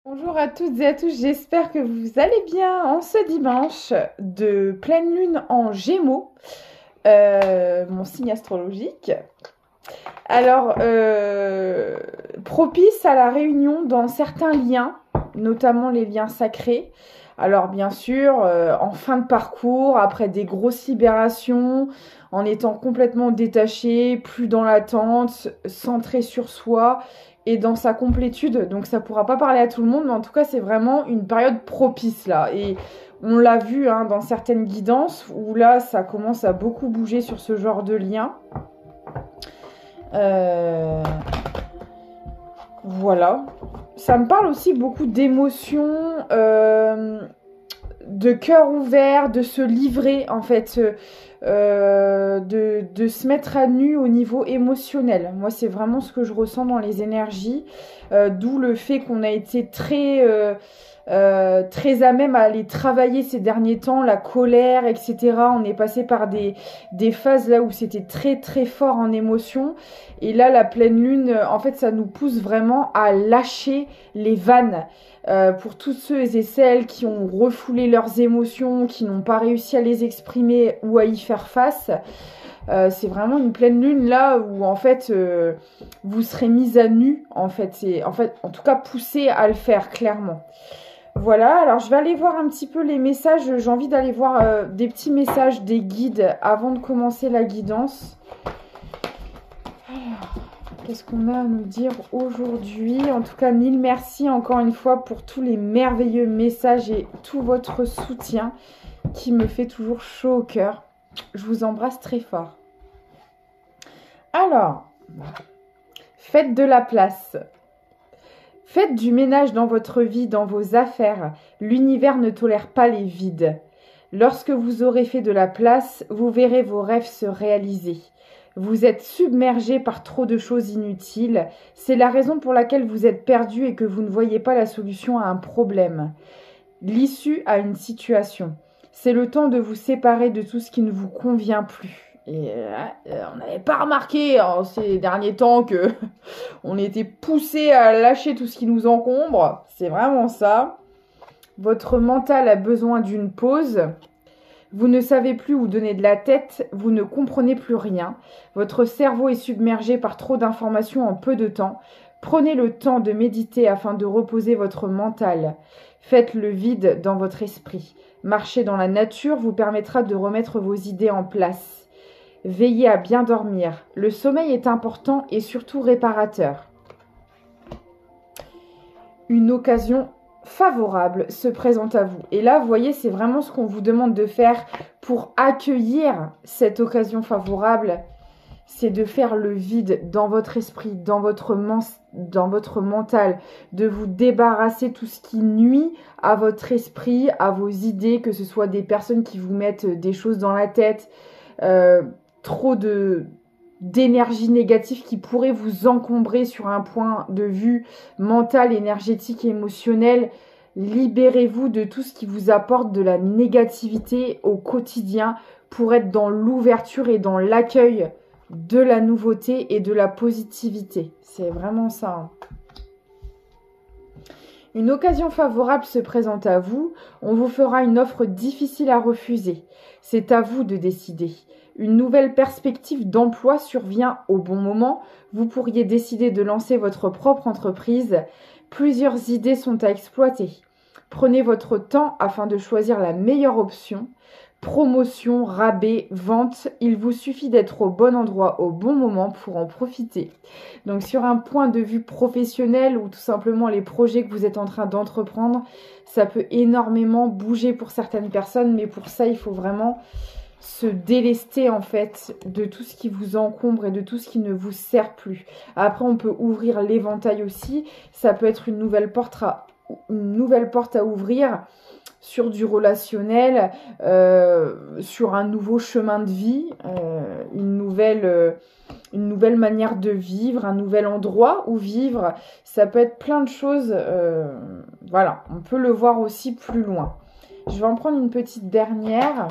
Bonjour à toutes et à tous, j'espère que vous allez bien en ce dimanche de pleine lune en Gémeaux, mon signe astrologique. Alors, propice à la réunion dans certains liens, notamment les liens sacrés. Alors bien sûr, en fin de parcours, après des grosses libérations, en étant complètement détaché, plus dans l'attente, centré sur soi et dans sa complétude. Donc ça pourra pas parler à tout le monde, mais en tout cas c'est vraiment une période propice là. Et on l'a vu dans certaines guidances où là ça commence à beaucoup bouger sur ce genre de lien. Euh, voilà. Ça me parle aussi beaucoup d'émotions, de cœur ouvert, de se livrer en fait, de se mettre à nu au niveau émotionnel. Moi, c'est vraiment ce que je ressens dans les énergies, d'où le fait qu'on a été très à même à aller travailler ces derniers temps, la colère, etc. On est passé par des phases là où c'était très très fort en émotion. Et là, la pleine lune, en fait, ça nous pousse vraiment à lâcher les vannes. Pour tous ceux et celles qui ont refoulé leurs émotions, qui n'ont pas réussi à les exprimer ou à y faire face, c'est vraiment une pleine lune là où en fait vous serez mise à nu en fait. C'est en fait en tout cas poussé à le faire clairement. Voilà, alors je vais aller voir un petit peu les messages. J'ai envie d'aller voir des petits messages des guides avant de commencer la guidance. Qu'est-ce qu'on a à nous dire aujourd'hui? En tout cas, mille merci encore une fois pour tous les merveilleux messages et tout votre soutien qui me fait toujours chaud au cœur. Je vous embrasse très fort. Alors, faites de la place. Faites du ménage dans votre vie, dans vos affaires. L'univers ne tolère pas les vides. Lorsque vous aurez fait de la place, vous verrez vos rêves se réaliser. Vous êtes submergé par trop de choses inutiles. C'est la raison pour laquelle vous êtes perdu et que vous ne voyez pas la solution à un problème. L'issue à une situation. C'est le temps de vous séparer de tout ce qui ne vous convient plus. Et on n'avait pas remarqué ces derniers temps que on était poussé à lâcher tout ce qui nous encombre. C'est vraiment ça. Votre mental a besoin d'une pause. Vous ne savez plus où donner de la tête, vous ne comprenez plus rien. Votre cerveau est submergé par trop d'informations en peu de temps. Prenez le temps de méditer afin de reposer votre mental. Faites le vide dans votre esprit. Marcher dans la nature vous permettra de remettre vos idées en place. Veillez à bien dormir. Le sommeil est important et surtout réparateur. Une occasion favorable se présente à vous. Et là, vous voyez, c'est vraiment ce qu'on vous demande de faire pour accueillir cette occasion favorable. C'est de faire le vide dans votre esprit, dans votre mental, de vous débarrasser tout ce qui nuit à votre esprit, à vos idées, que ce soit des personnes qui vous mettent des choses dans la tête, trop d'énergie négative qui pourrait vous encombrer sur un point de vue mental, énergétique et émotionnel. Libérez-vous de tout ce qui vous apporte de la négativité au quotidien pour être dans l'ouverture et dans l'accueil de la nouveauté et de la positivité. C'est vraiment ça. Une occasion favorable se présente à vous. On vous fera une offre difficile à refuser. C'est à vous de décider. Une nouvelle perspective d'emploi survient au bon moment. Vous pourriez décider de lancer votre propre entreprise. Plusieurs idées sont à exploiter. Prenez votre temps afin de choisir la meilleure option. Promotion, rabais, vente, il vous suffit d'être au bon endroit au bon moment pour en profiter. Donc sur un point de vue professionnel ou tout simplement les projets que vous êtes en train d'entreprendre, ça peut énormément bouger pour certaines personnes, mais pour ça il faut vraiment se délester en fait de tout ce qui vous encombre et de tout ce qui ne vous sert plus. Après on peut ouvrir l'éventail aussi, ça peut être une nouvelle porte à ouvrir sur du relationnel, sur un nouveau chemin de vie, une nouvelle manière de vivre, un nouvel endroit où vivre. Ça peut être plein de choses. Voilà, on peut le voir aussi plus loin. Je vais en prendre une petite dernière.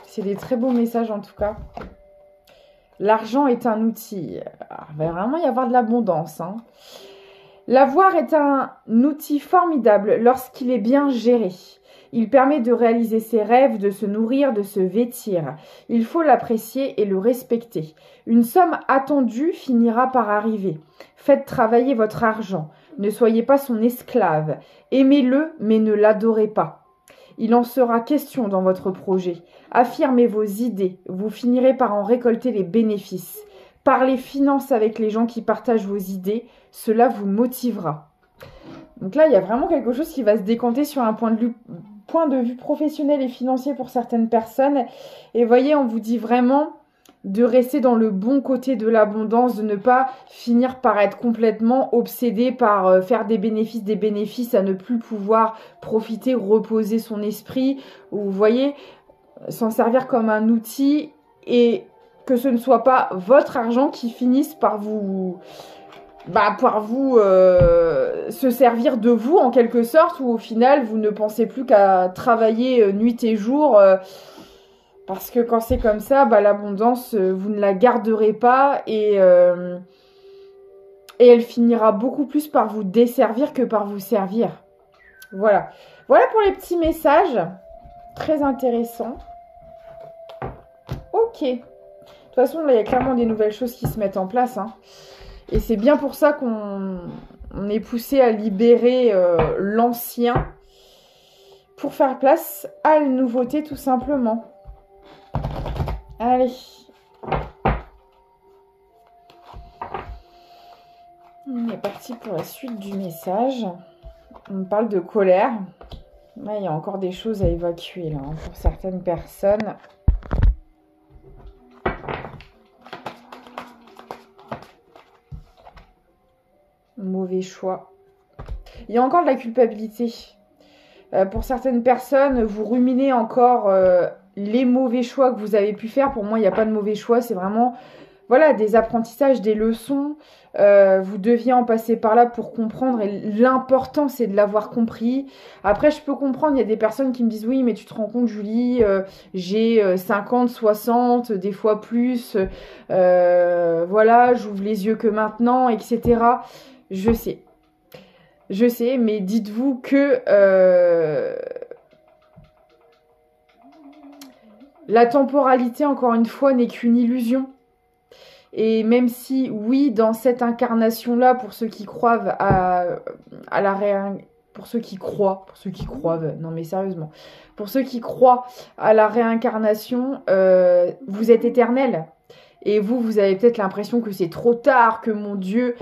C'est des très beaux messages en tout cas. L'argent est un outil. Alors, il va vraiment y avoir de l'abondance. L'avoir est un outil formidable lorsqu'il est bien géré. Il permet de réaliser ses rêves, de se nourrir, de se vêtir. Il faut l'apprécier et le respecter. Une somme attendue finira par arriver. Faites travailler votre argent. Ne soyez pas son esclave. Aimez-le, mais ne l'adorez pas. Il en sera question dans votre projet. Affirmez vos idées. Vous finirez par en récolter les bénéfices. Parlez finances avec les gens qui partagent vos idées. Cela vous motivera. Donc là, il y a vraiment quelque chose qui va se décanter sur un point de vue professionnel et financier pour certaines personnes. Et voyez, on vous dit vraiment de rester dans le bon côté de l'abondance, de ne pas finir par être complètement obsédé par faire des bénéfices, à ne plus pouvoir profiter, reposer son esprit. Ou vous voyez, s'en servir comme un outil et que ce ne soit pas votre argent qui finisse par vous... se servir de vous en quelque sorte, où au final vous ne pensez plus qu'à travailler nuit et jour, parce que quand c'est comme ça, l'abondance vous ne la garderez pas et elle finira beaucoup plus par vous desservir que par vous servir. Voilà pour les petits messages très intéressants. Ok, de toute façon là il y a clairement des nouvelles choses qui se mettent en place, hein. Et c'est bien pour ça qu'on est poussé à libérer l'ancien pour faire place à la nouveauté tout simplement. Allez. On est parti pour la suite du message. On parle de colère. Là, il y a encore des choses à évacuer là, hein, pour certaines personnes. Mauvais choix. Il y a encore de la culpabilité. Pour certaines personnes, vous ruminez encore les mauvais choix que vous avez pu faire. Pour moi, il n'y a pas de mauvais choix. C'est vraiment des apprentissages, des leçons. Vous deviez en passer par là pour comprendre. Et l'important, c'est de l'avoir compris. Après, je peux comprendre. Il y a des personnes qui me disent « Oui, mais tu te rends compte, Julie, j'ai 50, 60, des fois plus. J'ouvre les yeux que maintenant, etc. » Je sais, mais dites-vous que la temporalité, encore une fois, n'est qu'une illusion. Et même si, oui, dans cette incarnation-là, pour ceux qui croient pour ceux qui croient, non mais sérieusement, pour ceux qui croient à la réincarnation, vous êtes éternel. Et vous avez peut-être l'impression que c'est trop tard, que mon Dieu...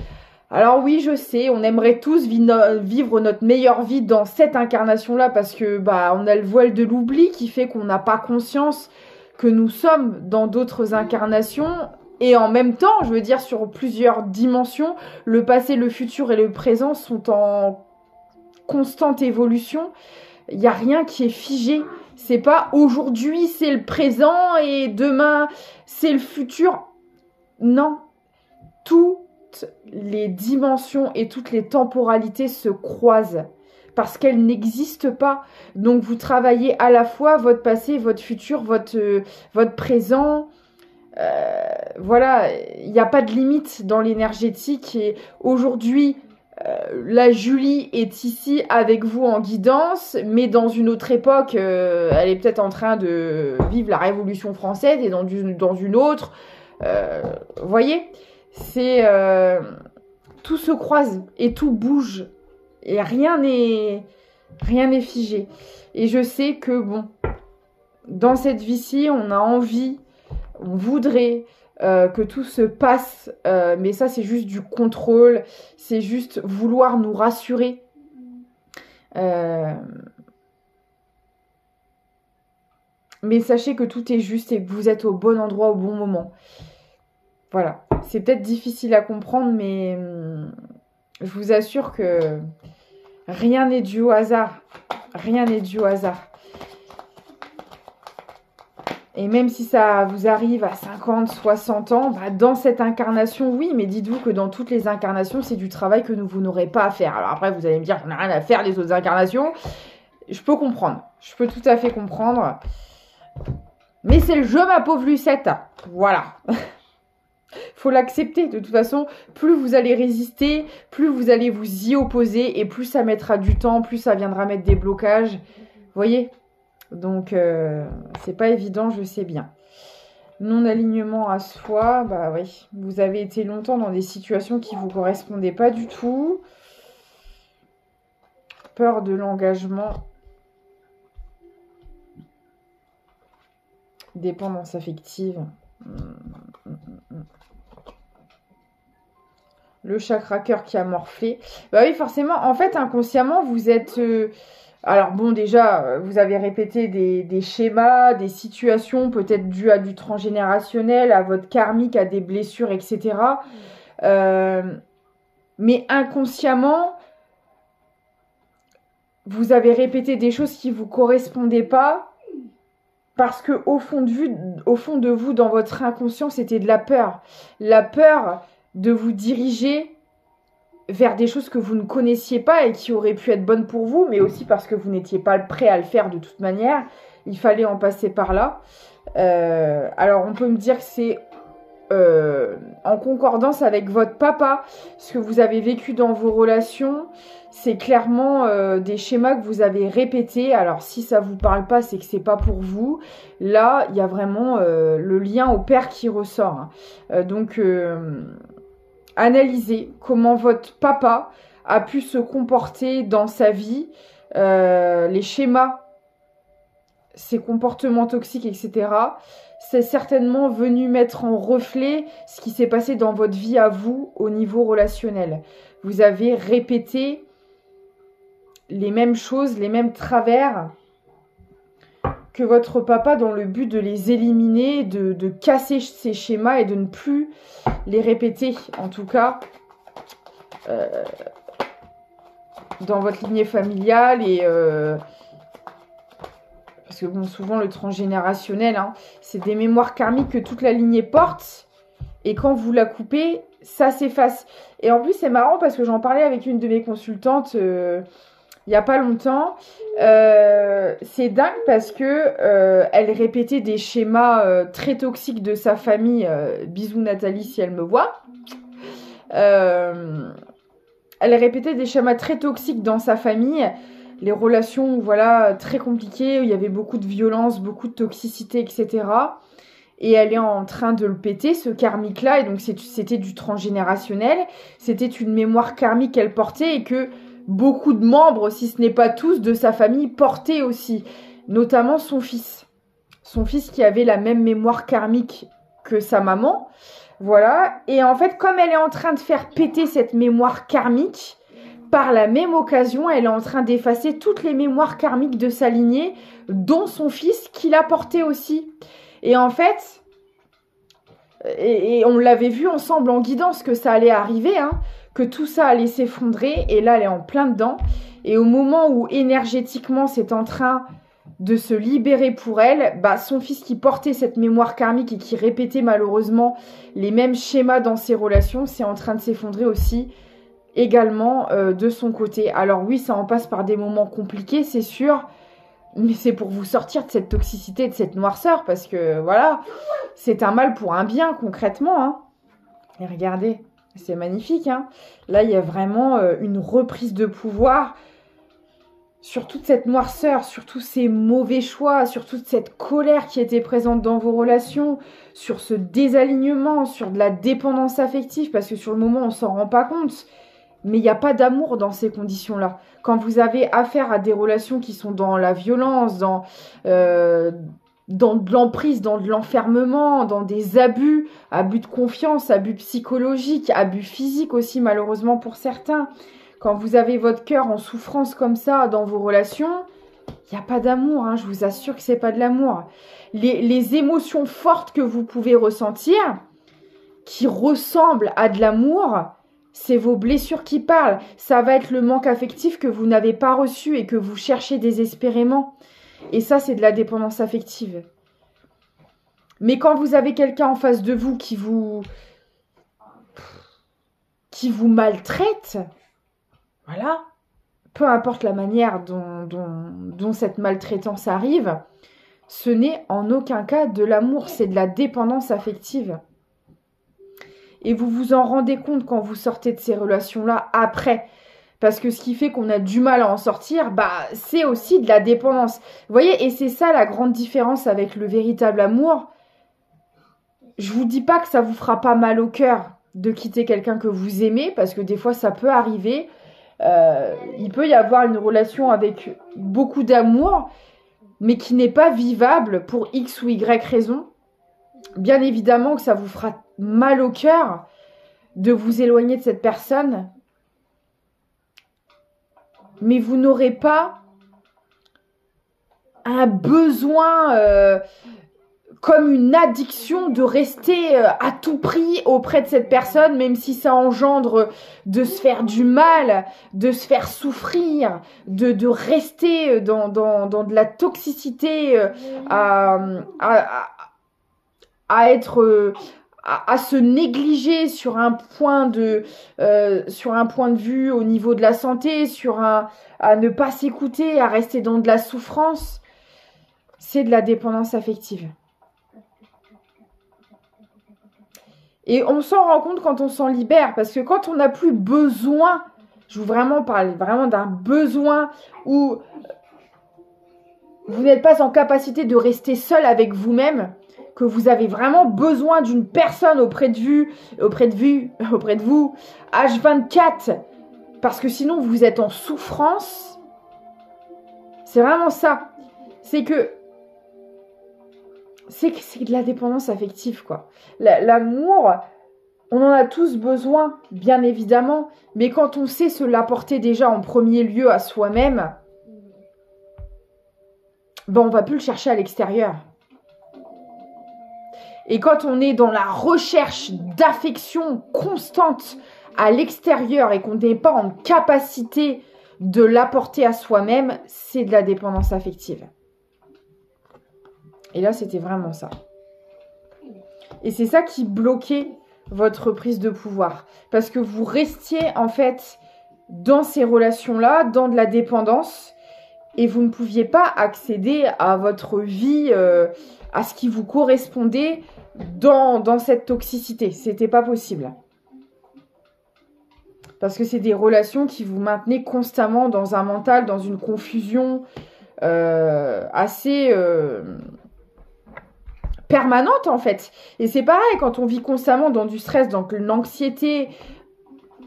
Alors oui, je sais, on aimerait tous vivre notre meilleure vie dans cette incarnation-là parce que on a le voile de l'oubli qui fait qu'on n'a pas conscience que nous sommes dans d'autres incarnations. Et en même temps, je veux dire, sur plusieurs dimensions, le passé, le futur et le présent sont en constante évolution. Il n'y a rien qui est figé. C'est pas aujourd'hui, c'est le présent et demain, c'est le futur. Non, toutes les dimensions et toutes les temporalités se croisent parce qu'elles n'existent pas. Donc vous travaillez à la fois votre passé, votre futur, votre présent. Il n'y a pas de limite dans l'énergétique. Et aujourd'hui, la Julie est ici avec vous en guidance, mais dans une autre époque, elle est peut-être en train de vivre la Révolution française et dans une autre. Voyez, c'est tout se croise et tout bouge et rien n'est figé. Et je sais que dans cette vie-ci, on a envie, on voudrait que tout se passe, mais ça c'est juste du contrôle, c'est juste vouloir nous rassurer. Mais sachez que tout est juste et que vous êtes au bon endroit au bon moment. Voilà, c'est peut-être difficile à comprendre, mais je vous assure que rien n'est dû au hasard. Rien n'est dû au hasard. Et même si ça vous arrive à 50, 60 ans, dans cette incarnation, oui, mais dites-vous que dans toutes les incarnations, c'est du travail que vous n'aurez pas à faire. Alors après, vous allez me dire, j'en ai rien à faire des autres incarnations. Je peux comprendre. Je peux tout à fait comprendre. Mais c'est le jeu, ma pauvre Lucette. Voilà. faut l'accepter. De toute façon, plus vous allez résister, plus vous allez vous y opposer et plus ça mettra du temps, plus ça viendra mettre des blocages. Vous voyez? Donc, c'est pas évident, je sais bien. Non-alignement à soi, bah oui. Vous avez été longtemps dans des situations qui vous correspondaient pas du tout. Peur de l'engagement. Dépendance affective. Le chakra cœur qui a morflé. Bah oui, forcément, en fait, inconsciemment, vous êtes... alors bon, déjà, vous avez répété des schémas, des situations peut-être dues à du transgénérationnel, à votre karmique, à des blessures, etc. Mais inconsciemment, vous avez répété des choses qui ne vous correspondaient pas parce que au fond de vous, dans votre inconscient, c'était de la peur. La peur de vous diriger vers des choses que vous ne connaissiez pas et qui auraient pu être bonnes pour vous, mais aussi parce que vous n'étiez pas prêt à le faire de toute manière. Il fallait en passer par là. Alors, on peut me dire que c'est en concordance avec votre papa, ce que vous avez vécu dans vos relations. C'est clairement des schémas que vous avez répétés. Alors, si ça vous parle pas, c'est que c'est pas pour vous. Là, il y a vraiment le lien au père qui ressort. Donc, analysez comment votre papa a pu se comporter dans sa vie, les schémas, ses comportements toxiques, etc. C'est certainement venu mettre en reflet ce qui s'est passé dans votre vie à vous au niveau relationnel. Vous avez répété les mêmes choses, les mêmes travers que votre papa dans le but de les éliminer, de casser ces schémas et de ne plus les répéter. En tout cas, dans votre lignée familiale et... parce que bon, souvent le transgénérationnel, hein, c'est des mémoires karmiques que toute la lignée porte. Et quand vous la coupez, ça s'efface. Et en plus, c'est marrant parce que j'en parlais avec une de mes consultantes il n'y a pas longtemps. C'est dingue parce que elle répétait des schémas très toxiques de sa famille. Bisous Nathalie si elle me voit. Elle répétait des schémas très toxiques dans sa famille. Les relations, voilà, très compliquées. Il y avait beaucoup de violence, beaucoup de toxicité, etc. Et elle est en train de le péter, ce karmique-là. Et donc, c'était du transgénérationnel. C'était une mémoire karmique qu'elle portait et que beaucoup de membres, si ce n'est pas tous, de sa famille portaient aussi. Notamment son fils. Son fils qui avait la même mémoire karmique que sa maman. Voilà. Et en fait, comme elle est en train de faire péter cette mémoire karmique, par la même occasion, elle est en train d'effacer toutes les mémoires karmiques de sa lignée, dont son fils qui l'a porté aussi. Et en fait, et on l'avait vu ensemble en guidance que ça allait arriver, hein, que tout ça allait s'effondrer. Et là, elle est en plein dedans. Et au moment où énergétiquement, c'est en train de se libérer pour elle, bah, son fils qui portait cette mémoire karmique et qui répétait malheureusement les mêmes schémas dans ses relations, c'est en train de s'effondrer aussi. Également de son côté. Alors oui, ça en passe par des moments compliqués, c'est sûr, mais c'est pour vous sortir de cette toxicité, de cette noirceur, parce que voilà, c'est un mal pour un bien concrètement. Hein. Et regardez, c'est magnifique. Hein. Là, il y a vraiment une reprise de pouvoir sur toute cette noirceur, sur tous ces mauvais choix, sur toute cette colère qui était présente dans vos relations, sur ce désalignement, sur de la dépendance affective, parce que sur le moment, on s'en rend pas compte. Mais il n'y a pas d'amour dans ces conditions-là. Quand vous avez affaire à des relations qui sont dans la violence, dans de l'emprise, dans de l'enfermement, dans des abus, abus de confiance, abus psychologiques, abus physiques aussi malheureusement pour certains. Quand vous avez votre cœur en souffrance comme ça dans vos relations, il n'y a pas d'amour, hein, je vous assure que c'est pas de l'amour. Les émotions fortes que vous pouvez ressentir, qui ressemblent à de l'amour, c'est vos blessures qui parlent. Ça va être le manque affectif que vous n'avez pas reçu et que vous cherchez désespérément. Et ça, c'est de la dépendance affective. Mais quand vous avez quelqu'un en face de vous qui vous maltraite, voilà, peu importe la manière dont cette maltraitance arrive, ce n'est en aucun cas de l'amour, c'est de la dépendance affective. Et vous vous en rendez compte quand vous sortez de ces relations-là après. Parce que ce qui fait qu'on a du mal à en sortir, c'est aussi de la dépendance. Vous voyez, et c'est ça la grande différence avec le véritable amour. Je vous dis pas que ça vous fera pas mal au cœur de quitter quelqu'un que vous aimez, parce que des fois ça peut arriver. Il peut y avoir une relation avec beaucoup d'amour, mais qui n'est pas vivable pour X ou Y raison. Bien évidemment que ça vous fera mal au cœur de vous éloigner de cette personne, mais vous n'aurez pas un besoin comme une addiction de rester à tout prix auprès de cette personne, même si ça engendre de se faire du mal, de se faire souffrir, de rester dans de la toxicité, à se négliger sur un point de vue au niveau de la santé, à ne pas s'écouter, à rester dans de la souffrance. C'est de la dépendance affective. Et on s'en rend compte quand on s'en libère, parce que quand on n'a plus besoin, je vous parle vraiment d'un besoin où vous n'êtes pas en capacité de rester seul avec vous-même, que vous avez vraiment besoin d'une personne auprès de vous, H24, parce que sinon vous êtes en souffrance. C'est vraiment ça. C'est de la dépendance affective, quoi. L'amour, on en a tous besoin, bien évidemment, mais quand on sait se l'apporter déjà en premier lieu à soi-même, on va plus le chercher à l'extérieur. Et quand on est dans la recherche d'affection constante à l'extérieur et qu'on n'est pas en capacité de l'apporter à soi-même, c'est de la dépendance affective. Et là, c'était vraiment ça. Et c'est ça qui bloquait votre prise de pouvoir. Parce que vous restiez, en fait, dans ces relations-là, dans de la dépendance, et vous ne pouviez pas accéder à votre vie, à ce qui vous correspondait dans cette toxicité. C'était pas possible. Parce que c'est des relations qui vous maintenaient constamment dans un mental, dans une confusion assez permanente, en fait. Et c'est pareil, quand on vit constamment dans du stress, dans l'anxiété,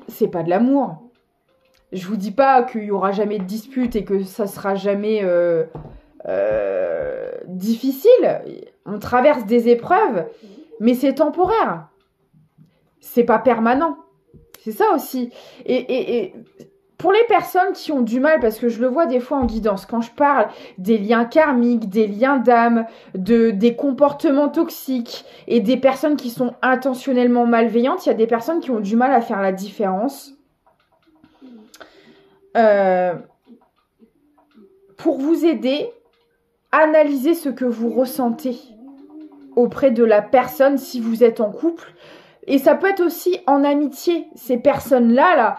c'est pas de l'amour. Je vous dis pas qu'il y aura jamais de dispute et que ça sera jamais difficile. On traverse des épreuves, mais c'est temporaire. C'est pas permanent. C'est ça aussi. Et pour les personnes qui ont du mal, parce que je le vois des fois en guidance, quand je parle des liens karmiques, des liens d'âme, des comportements toxiques et des personnes qui sont intentionnellement malveillantes, il y a des personnes qui ont du mal à faire la différence. Pour vous aider, analysez ce que vous ressentez auprès de la personne si vous êtes en couple. Et ça peut être aussi en amitié. Ces personnes-là,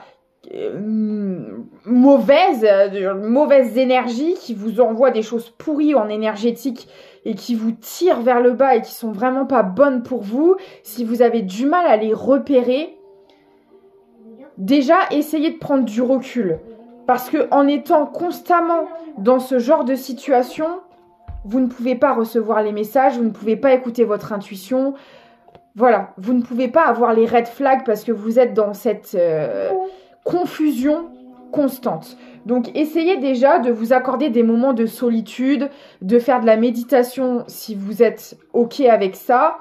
mauvaises énergies qui vous envoient des choses pourries en énergétique et qui vous tirent vers le bas et qui sont vraiment pas bonnes pour vous, si vous avez du mal à les repérer, déjà essayez de prendre du recul. Parce que en étant constamment dans ce genre de situation, vous ne pouvez pas recevoir les messages, vous ne pouvez pas écouter votre intuition. Voilà, vous ne pouvez pas avoir les red flags parce que vous êtes dans cette confusion constante. Donc, essayez déjà de vous accorder des moments de solitude, de faire de la méditation si vous êtes OK avec ça,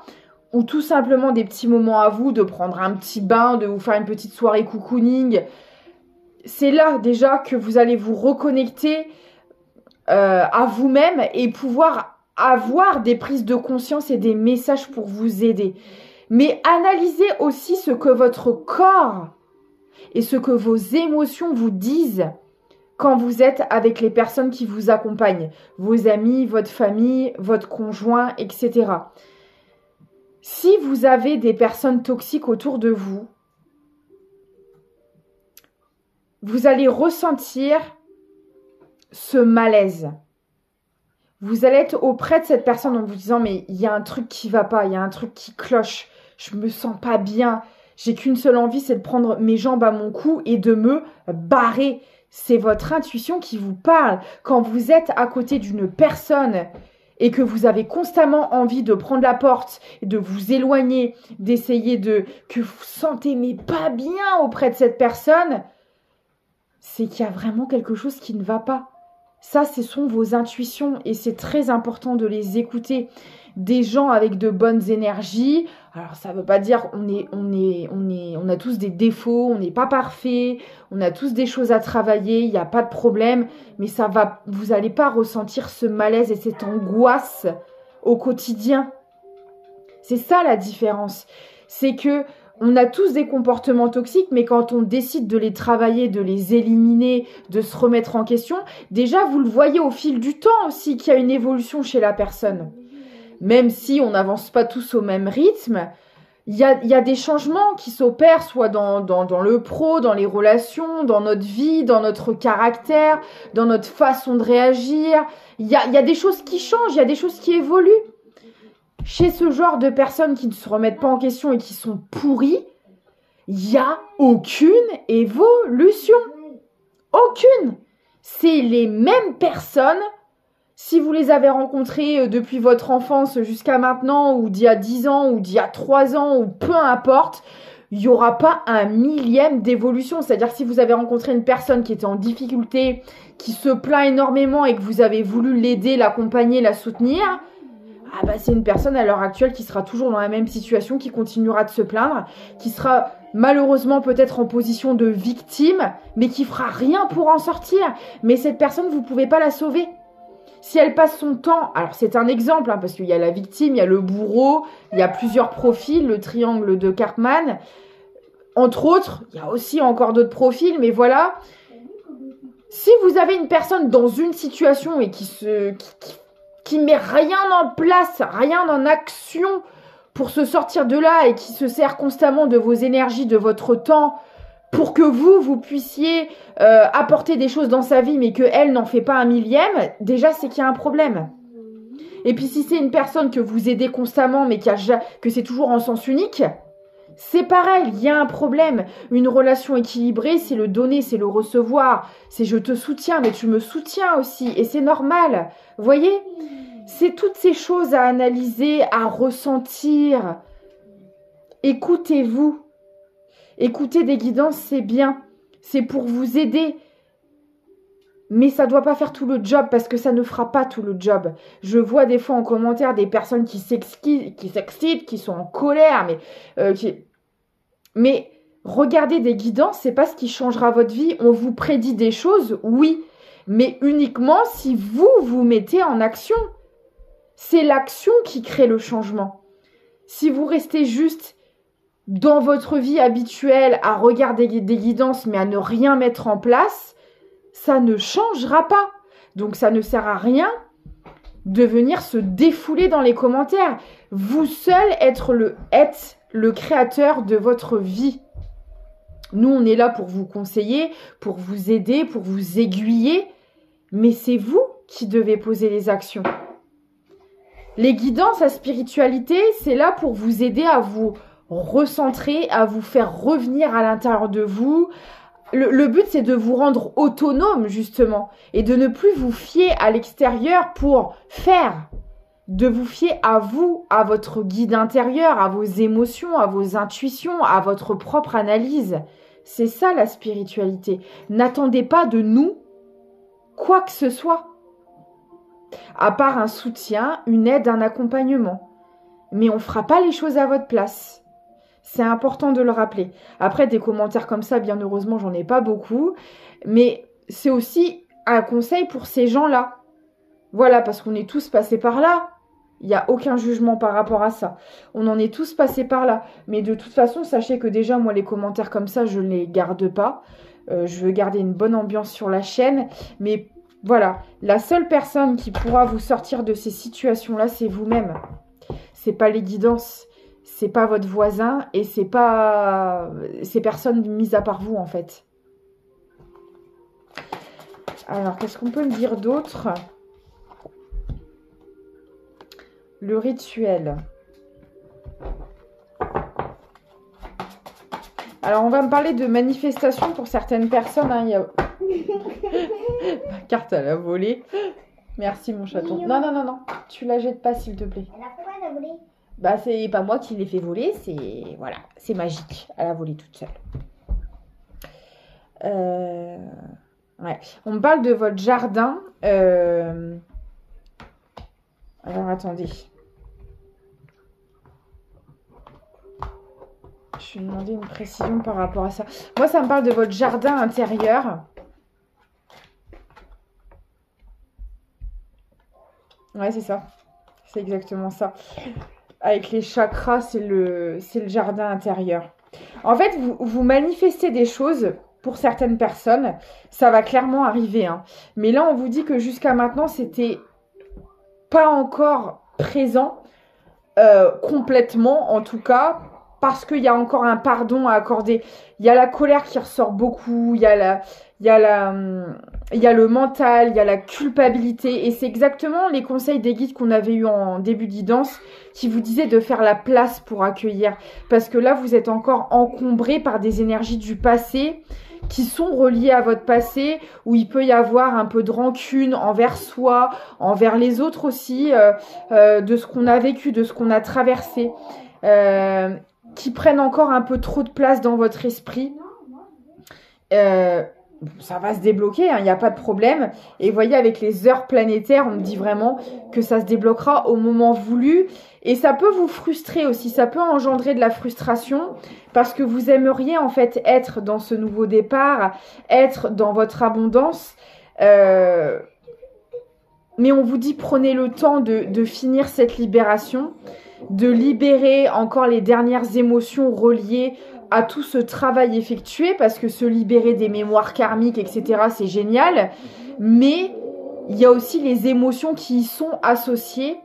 ou tout simplement des petits moments à vous, de prendre un petit bain, de vous faire une petite soirée cocooning. C'est là déjà que vous allez vous reconnecter à vous-même et pouvoir avoir des prises de conscience et des messages pour vous aider. Mais analysez aussi ce que votre corps et ce que vos émotions vous disent quand vous êtes avec les personnes qui vous accompagnent, vos amis, votre famille, votre conjoint, etc. Si vous avez des personnes toxiques autour de vous, vous allez ressentir ce malaise. Vous allez être auprès de cette personne en vous disant « mais il y a un truc qui va pas, il y a un truc qui cloche, je me sens pas bien, J'ai qu'une seule envie, c'est de prendre mes jambes à mon cou et de me barrer. C'est votre intuition qui vous parle. Quand vous êtes à côté d'une personne et que vous avez constamment envie de prendre la porte, de vous éloigner, d'essayer que vous sentez mais pas bien auprès de cette personne, c'est qu'il y a vraiment quelque chose qui ne va pas. Ça, ce sont vos intuitions et c'est très important de les écouter. Des gens avec de bonnes énergies, alors ça ne veut pas dire on a tous des défauts, on n'est pas parfait, on a tous des choses à travailler, il n'y a pas de problème, mais vous n'allez pas ressentir ce malaise et cette angoisse au quotidien. C'est ça la différence. C'est que on a tous des comportements toxiques, mais quand on décide de les travailler, de les éliminer, de se remettre en question, déjà vous le voyez au fil du temps aussi qu'il y a une évolution chez la personne. Même si on n'avance pas tous au même rythme, il y a des changements qui s'opèrent, soit dans le pro, dans les relations, dans notre vie, dans notre caractère, dans notre façon de réagir. Il y a des choses qui changent, il y a des choses qui évoluent. Chez ce genre de personnes qui ne se remettent pas en question et qui sont pourries, il n'y a aucune évolution. Aucune. C'est les mêmes personnes. Si vous les avez rencontrées depuis votre enfance jusqu'à maintenant, ou d'il y a 10 ans, ou d'il y a 3 ans, ou peu importe, il n'y aura pas un millième d'évolution. C'est-à-dire que si vous avez rencontré une personne qui était en difficulté, qui se plaint énormément et que vous avez voulu l'aider, l'accompagner, la soutenir, c'est une personne à l'heure actuelle qui sera toujours dans la même situation, qui continuera de se plaindre, qui sera malheureusement peut-être en position de victime, mais qui fera rien pour en sortir. Mais cette personne, vous ne pouvez pas la sauver. Si elle passe son temps, alors c'est un exemple, parce qu'il y a la victime, il y a le bourreau, il y a plusieurs profils, le triangle de Karpman, entre autres, il y a aussi encore d'autres profils, mais voilà. Si vous avez une personne dans une situation et qui met rien en place, rien en action pour se sortir de là et qui se sert constamment de vos énergies, de votre temps, pour que vous puissiez apporter des choses dans sa vie, mais qu'elle n'en fait pas un millième, déjà c'est qu'il y a un problème. Et puis si c'est une personne que vous aidez constamment, mais que c'est toujours en sens unique, c'est pareil, il y a un problème. Une relation équilibrée, c'est le donner, c'est le recevoir. C'est je te soutiens, mais tu me soutiens aussi. Et c'est normal. Vous voyez ? C'est toutes ces choses à analyser, à ressentir. Écoutez-vous. Écouter des guidances, c'est bien. C'est pour vous aider. Mais ça ne doit pas faire tout le job parce que ça ne fera pas tout le job. Je vois des fois en commentaire des personnes qui s'excitent, qui sont en colère, mais regardez des guidances, c'est pas ce qui changera votre vie. On vous prédit des choses, oui, mais uniquement si vous vous mettez en action. C'est l'action qui crée le changement. Si vous restez juste dans votre vie habituelle à regarder des guidances mais à ne rien mettre en place, ça ne changera pas. Donc ça ne sert à rien de venir se défouler dans les commentaires. Vous seul êtes le créateur de votre vie. Nous, on est là pour vous conseiller, pour vous aider, pour vous aiguiller, mais c'est vous qui devez poser les actions. Les guidances à spiritualité, c'est là pour vous aider à vous recentrer, à vous faire revenir à l'intérieur de vous. Le but, c'est de vous rendre autonome, justement, et de ne plus vous fier à l'extérieur pour faire. De vous fier à vous, à votre guide intérieur, à vos émotions, à vos intuitions, à votre propre analyse. C'est ça la spiritualité. N'attendez pas de nous quoi que ce soit. À part un soutien, une aide, un accompagnement. Mais on ne fera pas les choses à votre place. C'est important de le rappeler. Après, des commentaires comme ça, bien heureusement, j'en ai pas beaucoup. Mais c'est aussi un conseil pour ces gens-là. Voilà, parce qu'on est tous passés par là. Il n'y a aucun jugement par rapport à ça. On en est tous passés par là. Mais de toute façon, sachez que déjà, moi, les commentaires comme ça, je ne les garde pas. Je veux garder une bonne ambiance sur la chaîne. Mais voilà, la seule personne qui pourra vous sortir de ces situations-là, c'est vous-même. C'est pas les guidances. C'est pas votre voisin et c'est pas ces personnes mises à part vous en fait. Alors, qu'est-ce qu'on peut me dire d'autre? Le rituel. Alors, on va me parler de manifestation pour certaines personnes. Hein. Il y a... Ma carte, elle a volé. Merci, mon chaton. Non, non, non, non. Tu la jettes pas, s'il te plaît. Elle a quoi, elle a volé? Bah, c'est pas moi qui l'ai fait voler. C'est... Voilà, c'est magique. Elle a volé toute seule. Ouais. On me parle de votre jardin. Alors, attendez. Je vais demander une précision par rapport à ça. Moi, ça me parle de votre jardin intérieur. Ouais, c'est ça. C'est exactement ça. Avec les chakras, c'est le jardin intérieur. En fait, vous manifestez des choses pour certaines personnes. Ça va clairement arriver. Hein. Mais là, on vous dit que jusqu'à maintenant, c'était pas encore présent. Complètement, en tout cas. Parce qu'il y a encore un pardon à accorder. Il y a la colère qui ressort beaucoup. Il y a le mental, il y a la culpabilité. Et c'est exactement les conseils des guides qu'on avait eu en début de guidance qui vous disaient de faire la place pour accueillir. Parce que là, vous êtes encore encombré par des énergies du passé qui sont reliées à votre passé, où il peut y avoir un peu de rancune envers soi, envers les autres aussi, de ce qu'on a vécu, de ce qu'on a traversé. Qui prennent encore un peu trop de place dans votre esprit. Ça va se débloquer, il n'y a pas de problème. Et vous voyez, avec les heures planétaires, on me dit vraiment que ça se débloquera au moment voulu. Et ça peut vous frustrer aussi, ça peut engendrer de la frustration parce que vous aimeriez en fait être dans ce nouveau départ, être dans votre abondance. Mais on vous dit, prenez le temps de finir cette libération, de libérer encore les dernières émotions reliées à tout ce travail effectué, parce que se libérer des mémoires karmiques, etc., c'est génial, mais il y a aussi les émotions qui y sont associées,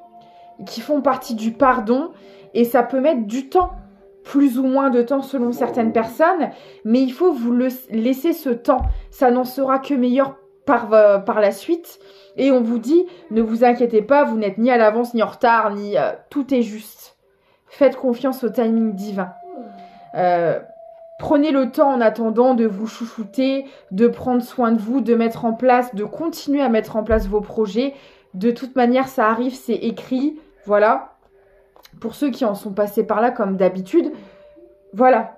qui font partie du pardon, et ça peut mettre du temps, plus ou moins de temps selon certaines personnes, mais il faut vous laisser ce temps, ça n'en sera que meilleur par la suite. Et on vous dit, ne vous inquiétez pas, vous n'êtes ni à l'avance, ni en retard, ni tout est juste. Faites confiance au timing divin. Prenez le temps en attendant de vous chouchouter, de prendre soin de vous, de mettre en place, de continuer à mettre en place vos projets. De toute manière, ça arrive, c'est écrit. Voilà. Pour ceux qui en sont passés par là, comme d'habitude, voilà.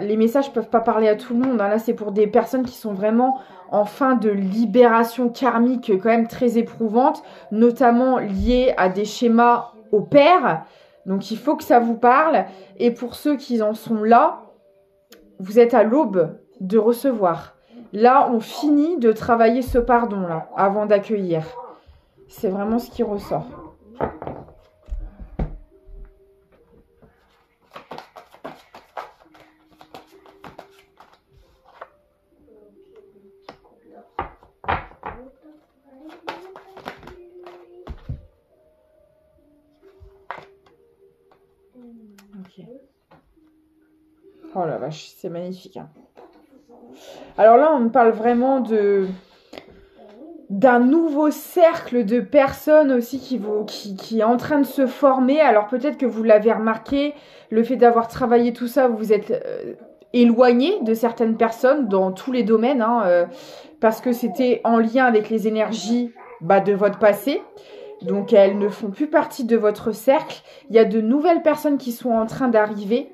Les messages ne peuvent pas parler à tout le monde. Hein. Là, c'est pour des personnes qui sont vraiment en fin de libération karmique quand même très éprouvante, notamment liée à des schémas au père. Donc, il faut que ça vous parle. Et pour ceux qui en sont là, vous êtes à l'aube de recevoir. Là, on finit de travailler ce pardon-là avant d'accueillir. C'est vraiment ce qui ressort. Ok. Oh la vache, c'est magnifique. Hein. Alors là, on me parle vraiment d'un nouveau cercle de personnes aussi qui est en train de se former. Alors peut-être que vous l'avez remarqué, le fait d'avoir travaillé tout ça, vous êtes éloigné de certaines personnes dans tous les domaines, hein, parce que c'était en lien avec les énergies de votre passé. Donc elles ne font plus partie de votre cercle. Il y a de nouvelles personnes qui sont en train d'arriver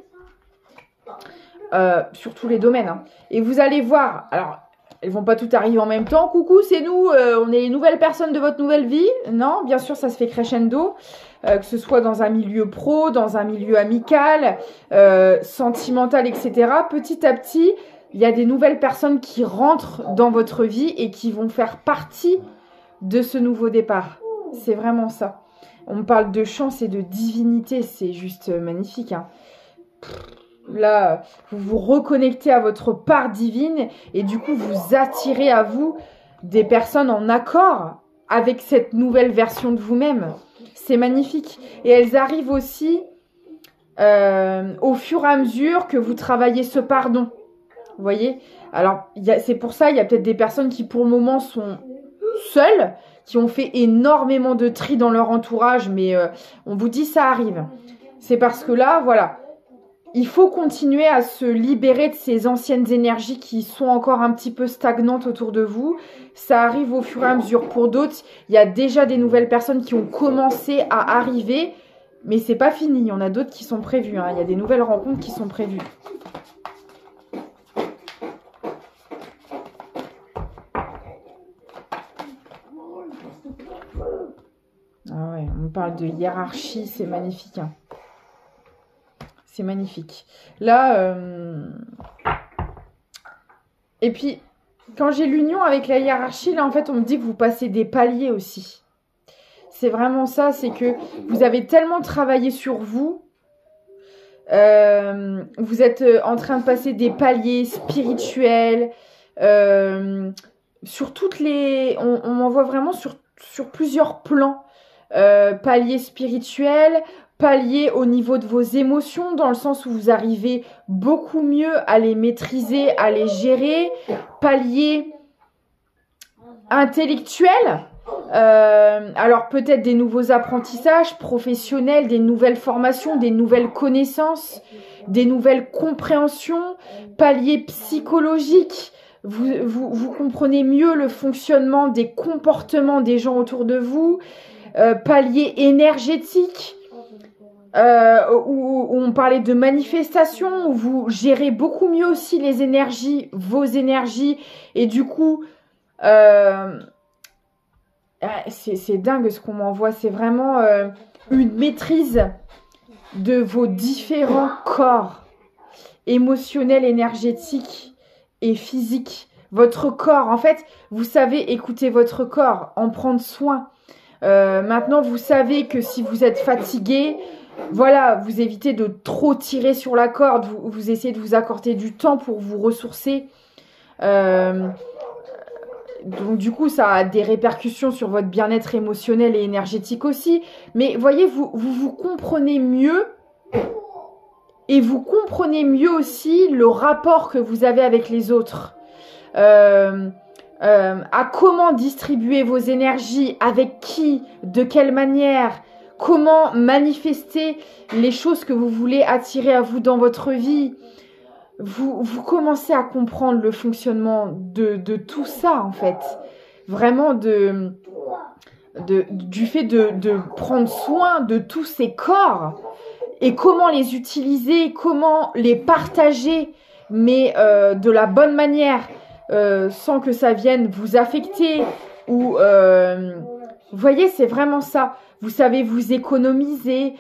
sur tous les domaines. Hein. Et vous allez voir, alors elles vont pas toutes arriver en même temps. Coucou, c'est nous, on est les nouvelles personnes de votre nouvelle vie. Non, bien sûr, ça se fait crescendo, que ce soit dans un milieu pro, dans un milieu amical, sentimental, etc. Petit à petit, il y a des nouvelles personnes qui rentrent dans votre vie et qui vont faire partie de ce nouveau départ. C'est vraiment ça. On me parle de chance et de divinité, c'est juste magnifique. Hein. Là, vous vous reconnectez à votre part divine et du coup, vous attirez à vous des personnes en accord avec cette nouvelle version de vous-même. C'est magnifique. Et elles arrivent aussi au fur et à mesure que vous travaillez ce pardon. Vous voyez ? Alors, c'est pour ça, il y a peut-être des personnes qui, pour le moment, sont seules, qui ont fait énormément de tri dans leur entourage, mais on vous dit ça arrive. C'est parce que là, voilà, il faut continuer à se libérer de ces anciennes énergies qui sont encore un petit peu stagnantes autour de vous. Ça arrive au fur et à mesure. Pour d'autres, il y a déjà des nouvelles personnes qui ont commencé à arriver, mais c'est pas fini. Il y en a d'autres qui sont prévues, hein. Il y a des nouvelles rencontres qui sont prévues. Ah ouais, on parle de hiérarchie, c'est magnifique, hein. C'est magnifique. Là, et puis, quand j'ai l'union avec la hiérarchie, là, en fait, on me dit que vous passez des paliers aussi. C'est vraiment ça, c'est que vous avez tellement travaillé sur vous. Vous êtes en train de passer des paliers spirituels. Sur toutes les... On m'envoie vraiment sur plusieurs plans. Paliers spirituels, palier au niveau de vos émotions, dans le sens où vous arrivez beaucoup mieux à les maîtriser, à les gérer, palier intellectuel, alors peut-être des nouveaux apprentissages professionnels, des nouvelles formations, des nouvelles connaissances, des nouvelles compréhensions, palier psychologique. Vous comprenez mieux le fonctionnement des comportements des gens autour de vous, palier énergétique, où on parlait de manifestation, où vous gérez beaucoup mieux aussi les énergies, vos énergies, et du coup, c'est dingue ce qu'on m'envoie, c'est vraiment une maîtrise de vos différents corps, émotionnels, énergétiques et physiques. Votre corps, en fait, vous savez écouter votre corps, en prendre soin. Maintenant, vous savez que si vous êtes fatigué, voilà, vous évitez de trop tirer sur la corde, vous essayez de vous accorder du temps pour vous ressourcer. Donc du coup, ça a des répercussions sur votre bien-être émotionnel et énergétique aussi. Mais voyez, vous comprenez mieux, et vous comprenez mieux aussi le rapport que vous avez avec les autres. À comment distribuer vos énergies, avec qui, de quelle manière, comment manifester les choses que vous voulez attirer à vous dans votre vie. Vous commencez à comprendre le fonctionnement de tout ça, en fait. Vraiment du fait de prendre soin de tous ces corps et comment les utiliser, comment les partager, mais de la bonne manière, sans que ça vienne vous affecter ou... vous voyez, c'est vraiment ça. Vous savez vous économiser,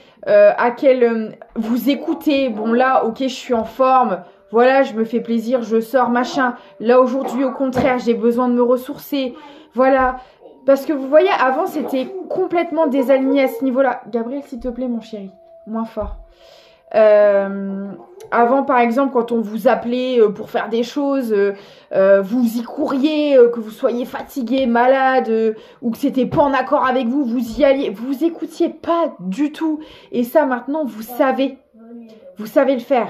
vous écoutez. Bon là, ok, je suis en forme. Voilà, je me fais plaisir, je sors, machin. Là, aujourd'hui, au contraire, j'ai besoin de me ressourcer. Voilà. Parce que vous voyez, avant, c'était complètement désaligné à ce niveau-là. Gabriel, s'il te plaît, mon chéri. Moins fort. Avant, par exemple, quand on vous appelait pour faire des choses, vous y couriez, que vous soyez fatigué, malade, ou que c'était pas en accord avec vous, vous y alliez, vous écoutiez pas du tout. Et ça, maintenant, vous savez le faire.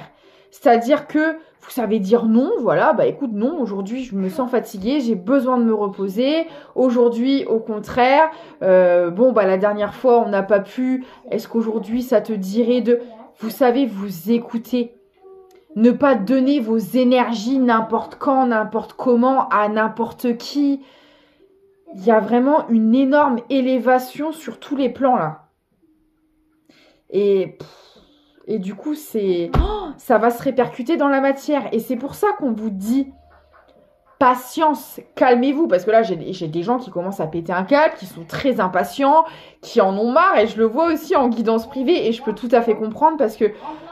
C'est-à-dire que vous savez dire non, voilà, bah écoute, non, aujourd'hui je me sens fatiguée, j'ai besoin de me reposer. Aujourd'hui, au contraire, bon, bah la dernière fois on n'a pas pu, est-ce qu'aujourd'hui ça te dirait de... Vous savez vous écouter, ne pas donner vos énergies n'importe quand, n'importe comment, à n'importe qui. Il y a vraiment une énorme élévation sur tous les plans là. Et du coup, ça va se répercuter dans la matière. Et c'est pour ça qu'on vous dit patience, calmez-vous. Parce que là, j'ai des gens qui commencent à péter un câble, qui sont très impatients, qui en ont marre. Et je le vois aussi en guidance privée. Et je peux tout à fait comprendre parce que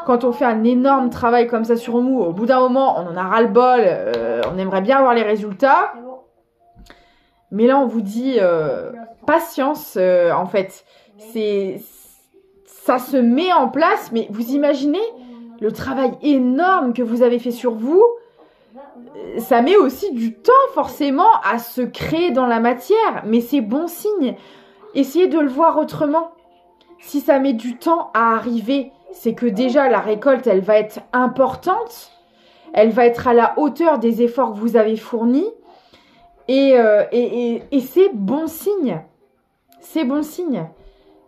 quand on fait un énorme travail comme ça sur nous, au bout d'un moment, on en a ras-le-bol. On aimerait bien avoir les résultats. Mais là, on vous dit patience, en fait. Ça se met en place, mais vous imaginez le travail énorme que vous avez fait sur vous. Ça met aussi du temps forcément à se créer dans la matière, mais c'est bon signe. Essayez de le voir autrement. Si ça met du temps à arriver, c'est que déjà la récolte, elle va être importante. Elle va être à la hauteur des efforts que vous avez fournis. Et c'est bon signe. C'est bon signe.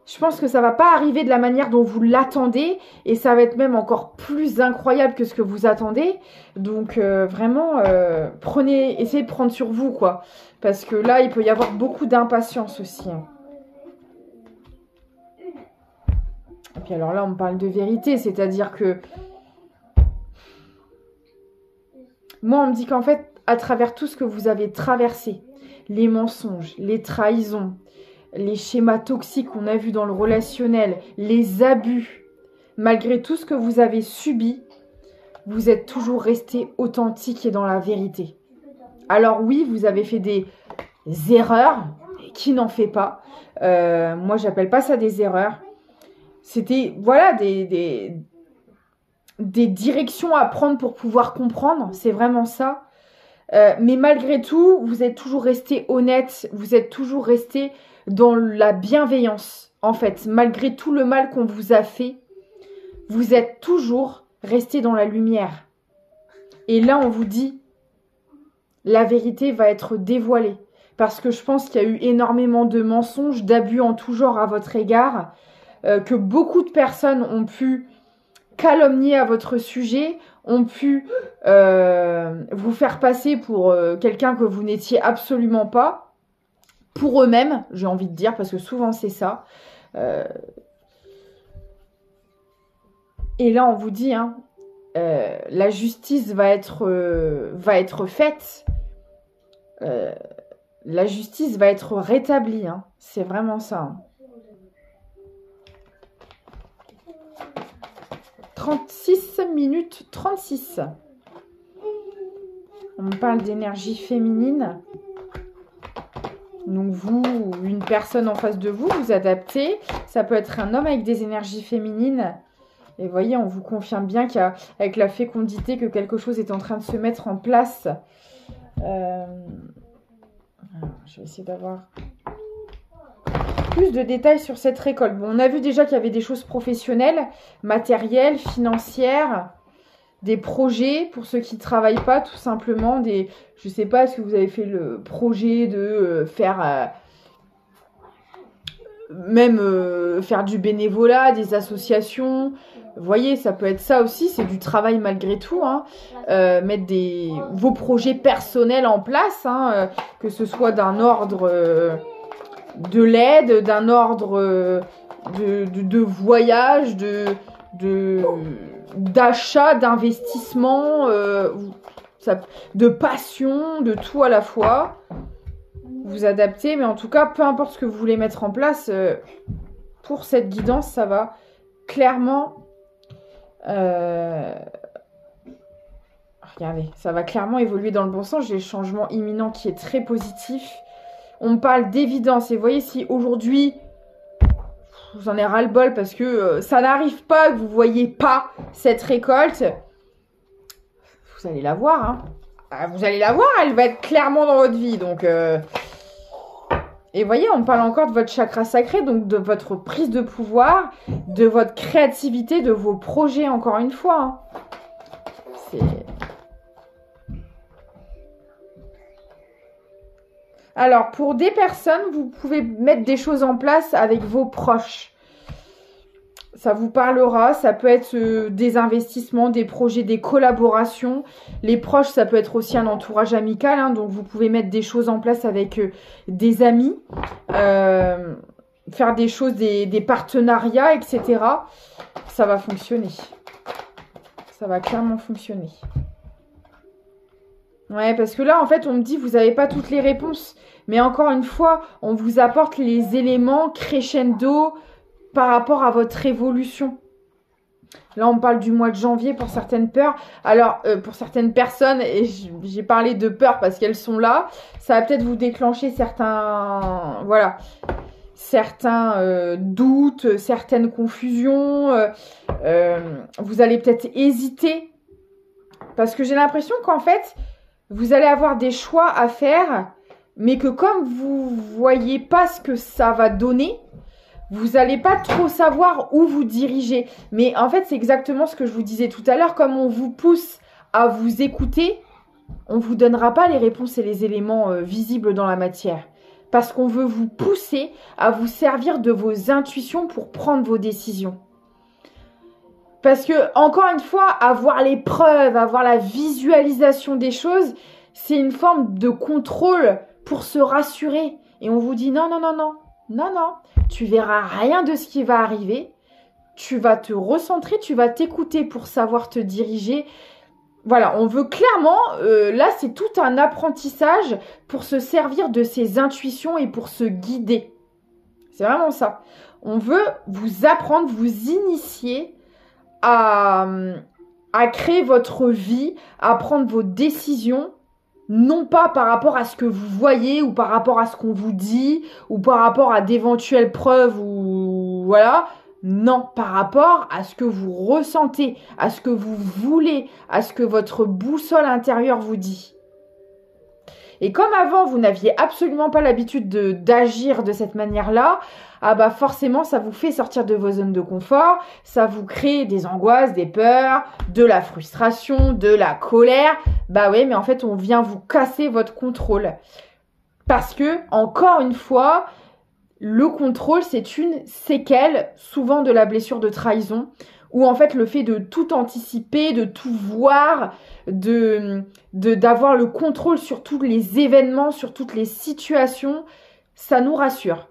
Je pense que ça va pas arriver de la manière dont vous l'attendez et ça va être même encore plus incroyable que ce que vous attendez. Donc vraiment, essayez de prendre sur vous, quoi. Parce que là, il peut y avoir beaucoup d'impatience aussi. Hein. Et puis alors là, on parle de vérité, c'est-à-dire que moi, on me dit qu'en fait, à travers tout ce que vous avez traversé, les mensonges, les trahisons, les schémas toxiques qu'on a vus dans le relationnel, les abus, malgré tout ce que vous avez subi, vous êtes toujours resté authentique et dans la vérité. Alors oui, vous avez fait des erreurs, qui n'en fait pas. Moi, j'appelle pas ça des erreurs. C'était, voilà, des directions à prendre pour pouvoir comprendre. C'est vraiment ça. Mais malgré tout, vous êtes toujours resté honnête. Vous êtes toujours resté dans la bienveillance. En fait, malgré tout le mal qu'on vous a fait, vous êtes toujours resté dans la lumière. Et là, on vous dit, la vérité va être dévoilée. Parce que je pense qu'il y a eu énormément de mensonges, d'abus en tout genre à votre égard, que beaucoup de personnes ont pu calomnier à votre sujet, ont pu vous faire passer pour quelqu'un que vous n'étiez absolument pas, pour eux-mêmes, j'ai envie de dire, parce que souvent c'est ça. Et là, on vous dit, hein, la justice va être faite. La justice va être rétablie. Hein. C'est vraiment ça. Hein. 36 minutes 36. On parle d'énergie féminine. Donc vous, ou une personne en face de vous, vous adaptez. Ça peut être un homme avec des énergies féminines. Et vous voyez, on vous confirme bien qu'avec la fécondité, que quelque chose est en train de se mettre en place. Je vais essayer d'avoir plus de détails sur cette récolte. Bon, on a vu déjà qu'il y avait des choses professionnelles, matérielles, financières, des projets pour ceux qui ne travaillent pas, tout simplement. Je ne sais pas, est-ce que vous avez fait le projet de faire faire du bénévolat, des associations. Vous voyez, ça peut être ça aussi, c'est du travail malgré tout. Hein. Mettre vos projets personnels en place, hein, que ce soit d'un ordre de l'aide, d'un ordre de voyage, d'achat, d'investissement, de passion, de tout à la fois. Vous adaptez, mais en tout cas, peu importe ce que vous voulez mettre en place, pour cette guidance, ça va clairement... regardez, ça va clairement évoluer dans le bon sens. J'ai le changement imminent qui est très positif. On me parle d'évidence. Et vous voyez, si aujourd'hui, vous en avez ras-le-bol parce que ça n'arrive pas, que vous ne voyez pas cette récolte, vous allez la voir. Hein. Vous allez la voir, elle va être clairement dans votre vie. Donc, et vous voyez, on parle encore de votre chakra sacré, donc de votre prise de pouvoir, de votre créativité, de vos projets, encore une fois. Hein. Alors, pour des personnes, vous pouvez mettre des choses en place avec vos proches. Ça vous parlera, ça peut être des investissements, des projets, des collaborations. Les proches, ça peut être aussi un entourage amical, hein, donc vous pouvez mettre des choses en place avec des amis, faire des choses, des partenariats, etc. Ça va fonctionner. Ça va clairement fonctionner. Ouais, parce que là, en fait, on me dit, vous n'avez pas toutes les réponses. Mais encore une fois, on vous apporte les éléments crescendo par rapport à votre évolution. Là, on parle du mois de janvier pour certaines peurs. Alors, pour certaines personnes, et j'ai parlé de peur parce qu'elles sont là, ça va peut-être vous déclencher certains doutes, certaines confusions. Vous allez peut-être hésiter. Parce que j'ai l'impression qu'en fait, vous allez avoir des choix à faire, mais que comme vous voyez pas ce que ça va donner, vous n'allez pas trop savoir où vous diriger. Mais en fait, c'est exactement ce que je vous disais tout à l'heure. Comme on vous pousse à vous écouter, on ne vous donnera pas les réponses et les éléments visibles dans la matière. Parce qu'on veut vous pousser à vous servir de vos intuitions pour prendre vos décisions. Parce que, encore une fois, avoir les preuves, avoir la visualisation des choses, c'est une forme de contrôle pour se rassurer. Et on vous dit non, non, non, non, non, non, tu verras rien de ce qui va arriver. Tu vas te recentrer, tu vas t'écouter pour savoir te diriger. Voilà, on veut clairement, là c'est tout un apprentissage pour se servir de ses intuitions et pour se guider. C'est vraiment ça. On veut vous apprendre, vous initier à créer votre vie, à prendre vos décisions, non pas par rapport à ce que vous voyez ou par rapport à ce qu'on vous dit ou par rapport à d'éventuelles preuves ou voilà. Non, par rapport à ce que vous ressentez, à ce que vous voulez, à ce que votre boussole intérieure vous dit. Et comme avant, vous n'aviez absolument pas l'habitude d'agir de cette manière-là, ah bah forcément, ça vous fait sortir de vos zones de confort, ça vous crée des angoisses, des peurs, de la frustration, de la colère. Bah ouais, mais en fait, on vient vous casser votre contrôle. Parce que, encore une fois, le contrôle, c'est une séquelle, souvent de la blessure de trahison, où en fait le fait de tout anticiper, de tout voir, d'avoir le contrôle sur tous les événements, sur toutes les situations, ça nous rassure.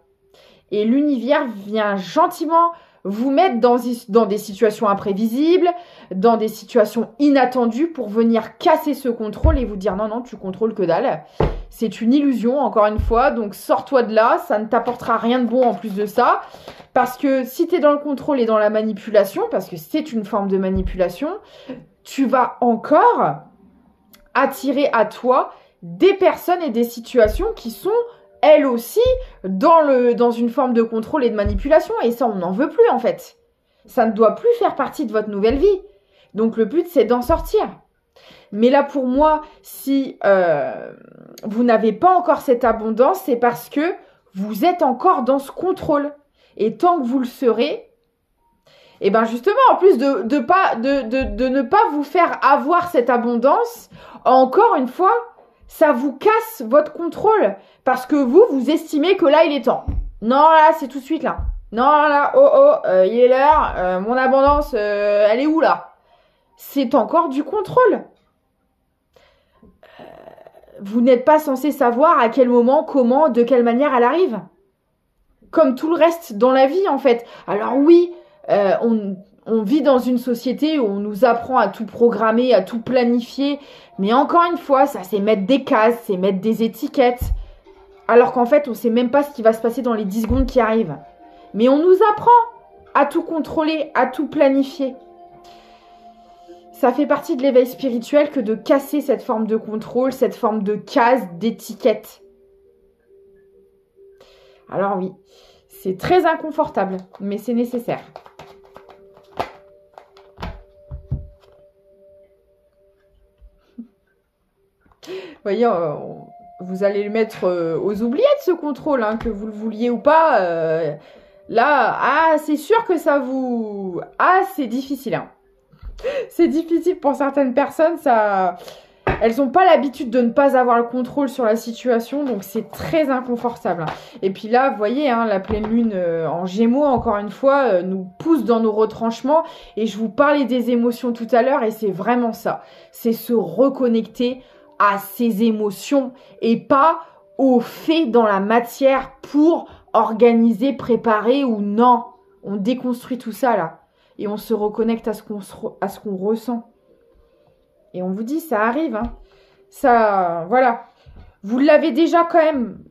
Et l'univers vient gentiment vous mettre dans des situations imprévisibles, dans des situations inattendues pour venir casser ce contrôle et vous dire non, non, tu contrôles que dalle. C'est une illusion, encore une fois, donc sors-toi de là, ça ne t'apportera rien de bon en plus de ça. Parce que si tu es dans le contrôle et dans la manipulation, parce que c'est une forme de manipulation, tu vas encore attirer à des personnes et des situations qui sont elles aussi dans une forme de contrôle et de manipulation. Et ça, on n'en veut plus en fait. Ça ne doit plus faire partie de votre nouvelle vie. Donc le but, c'est d'en sortir. Mais là, pour moi, si vous n'avez pas encore cette abondance, c'est parce que vous êtes encore dans ce contrôle. Et tant que vous le serez, et ben justement, en plus de ne pas vous faire avoir cette abondance, encore une fois, ça vous casse votre contrôle. Parce que vous estimez que là, il est temps. Non, là, c'est tout de suite là. Non, là, il est l'heure. Mon abondance, elle est où là? C'est encore du contrôle. Vous n'êtes pas censé savoir à quel moment, comment, de quelle manière elle arrive. Comme tout le reste dans la vie, en fait. Alors oui, on vit dans une société où on nous apprend à tout programmer, à tout planifier. Mais encore une fois, ça, c'est mettre des cases, c'est mettre des étiquettes. Alors qu'en fait, on ne sait même pas ce qui va se passer dans les 10 secondes qui arrivent. Mais on nous apprend à tout contrôler, à tout planifier. Ça fait partie de l'éveil spirituel que de casser cette forme de contrôle, cette forme de case, d'étiquette. Alors oui, c'est très inconfortable, mais c'est nécessaire. Vous voyez, vous allez le mettre aux oubliettes, ce contrôle, hein, que vous le vouliez ou pas. Là, c'est sûr que ça vous... Ah, c'est difficile, hein. C'est difficile pour certaines personnes, elles n'ont pas l'habitude de ne pas avoir le contrôle sur la situation, donc c'est très inconfortable. Et puis là, vous voyez, hein, la pleine lune en Gémeaux, encore une fois, nous pousse dans nos retranchements. Et je vous parlais des émotions tout à l'heure, et c'est vraiment ça. C'est se reconnecter à ses émotions et pas aux faits dans la matière pour organiser, préparer ou non. On déconstruit tout ça là. Et on se reconnecte à ce qu'on ressent. Et on vous dit, ça arrive. Hein. Ça, voilà. Vous l'avez déjà quand même